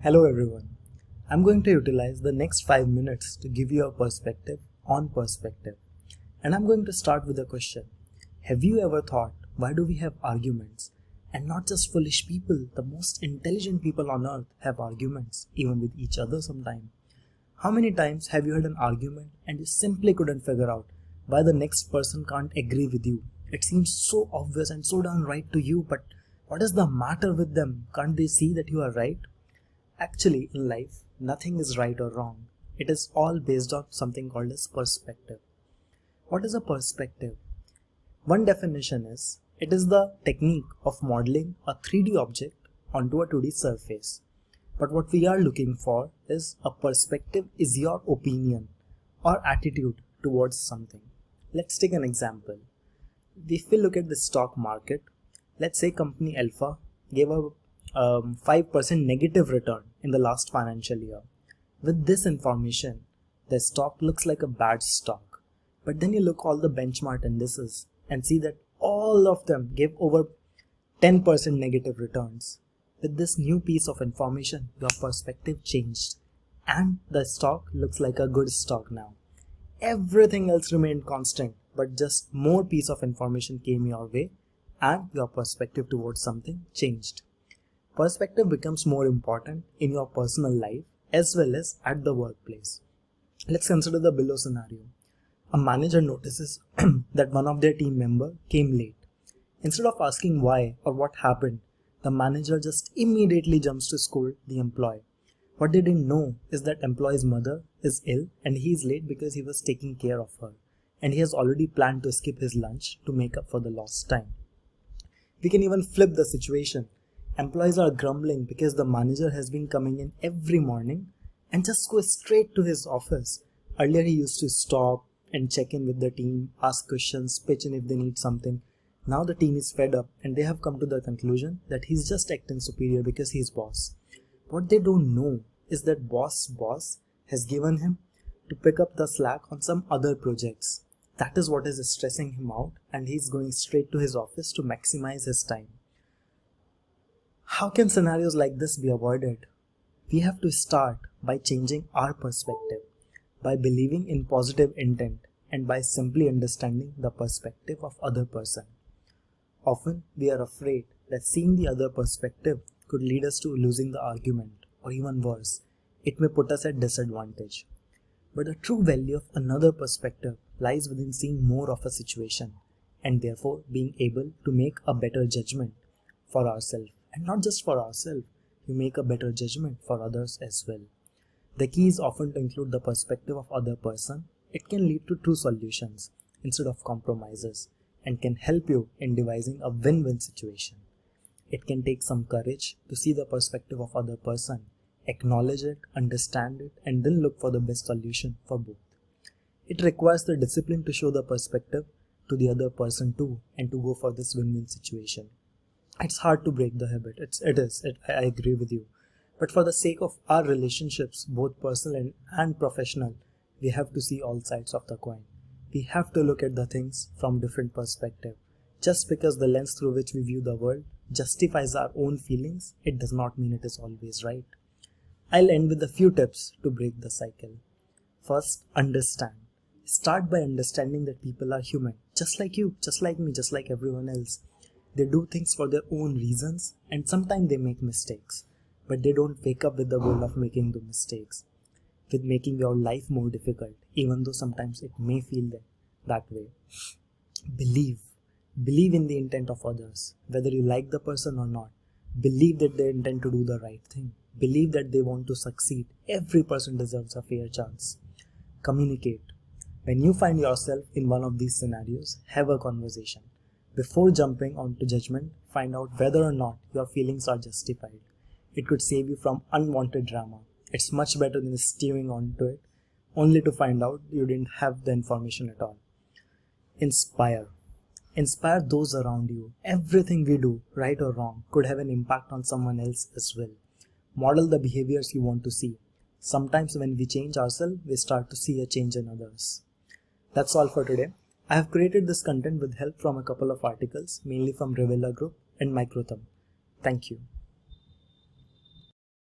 Hello everyone. I'm going to utilize the next 5 minutes to give you a perspective on perspective. And I'm going to start with a question. Have you ever thought, why do we have arguments? And not just foolish people, the most intelligent people on earth have arguments, even with each other sometimes. How many times have you had an argument and you simply couldn't figure out why the next person can't agree with you? It seems so obvious and so darn right to you, but what is the matter with them? Can't they see that you are right? Actually, in life, nothing is right or wrong. It is all based on something called as perspective. What is a perspective? One definition is, it is the technique of modeling a 3D object onto a 2D surface. But what we are looking for is a perspective is your opinion or attitude towards something. Let's take an example. If we look at the stock market, let's say company Alpha gave a 5% negative return in the last financial year. With this information, the stock looks like a bad stock. But then you look all the benchmark indices and see that all of them gave over 10% negative returns. With this new piece of information, your perspective changed and the stock looks like a good stock now. Everything else remained constant, but just more piece of information came your way and your perspective towards something changed. Perspective becomes more important in your personal life as well as at the workplace. Let's consider the below scenario. A manager notices that one of their team members came late. Instead of asking why or what happened, the manager just immediately jumps to scold the employee. What they didn't know is that employee's mother is ill and he is late because he was taking care of her, and he has already planned to skip his lunch to make up for the lost time. We can even flip the situation. Employees are grumbling because the manager has been coming in every morning and just goes straight to his office. Earlier he used to stop and check in with the team, ask questions, pitch in if they need something. Now the team is fed up and they have come to the conclusion that he's just acting superior because he's boss. What they don't know is that boss has given him to pick up the slack on some other projects. That is what is stressing him out, and he's going straight to his office to maximize his time. How can scenarios like this be avoided? We have to start by changing our perspective, by believing in positive intent, and by simply understanding the perspective of other person. Often we are afraid that seeing the other perspective could lead us to losing the argument, or even worse, it may put us at disadvantage. But the true value of another perspective lies within seeing more of a situation and therefore being able to make a better judgment for ourselves. And not just for ourselves, you make a better judgment for others as well. The key is often to include the perspective of other person. It can lead to true solutions instead of compromises and can help you in devising a win-win situation. It can take some courage to see the perspective of other person, acknowledge it, understand it, and then look for the best solution for both. It requires the discipline to show the perspective to the other person too and to go for this win-win situation. It's hard to break the habit. I agree with you. But for the sake of our relationships, both personal and professional, we have to see all sides of the coin. We have to look at the things from different perspective. Just because the lens through which we view the world justifies our own feelings, it does not mean it is always right. I'll end with a few tips to break the cycle. First, understand. Start by understanding that people are human, just like you, just like me, just like everyone else. They do things for their own reasons and sometimes they make mistakes, but they don't wake up with the goal of making the mistakes, with making your life more difficult, even though sometimes it may feel that way. Believe in the intent of others, whether you like the person or not. Believe that they intend to do the right thing. Believe that they want to succeed. Every person deserves a fair chance. Communicate. When you find yourself in one of these scenarios, have a conversation. Before jumping onto judgment, find out whether or not your feelings are justified. It could save you from unwanted drama. It's much better than stewing onto it, only to find out you didn't have the information at all. Inspire. Inspire those around you. Everything we do, right or wrong, could have an impact on someone else as well. Model the behaviors you want to see. Sometimes when we change ourselves, we start to see a change in others. That's all for today. I have created this content with help from a couple of articles, mainly from Revela Group and Microthumb. Thank you.